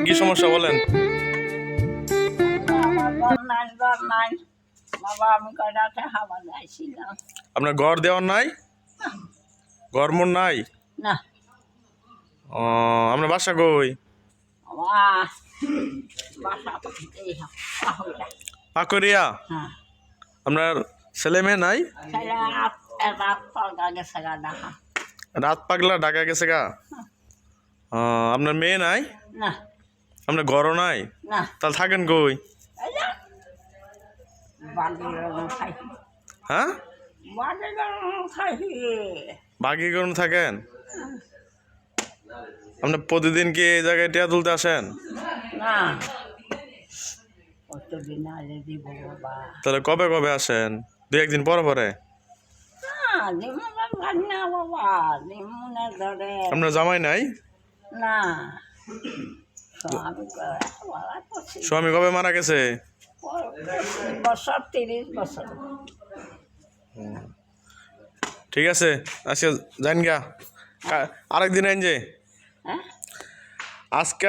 কি সমস্যা বলেন? আপনার ঘর দেওয়ার নাই? ঘর মন নাই? না ও, আপনার বাসা কই? পাকুড়িয়া। হ্যাঁ আপনার ছেলে মেয়ে নাই? রাত পাগলা ঢাকা গেছে গা। আপনার মেয়ে নাই? না আপনার ঘরও নাই? না তাহলে থাকেন কই? হ্যাঁ, বাকি কোন থাকেন? আপনি প্রতিদিন কি এই জায়গায় টিয়া তুলতে আসেন? না কতদিন আগে দিব বাবা তাহলে কবে কবে আসেন? দু একদিন পরে পরে? না বাবা নিমুনে ধরে আপনার জামাই নাই? না স্বামী কবে মারা গেছে? বছর 30 বছর ঠিক আছে, আজকে যান গা, আরেকদিন আইন যে হ্যাঁ আজকে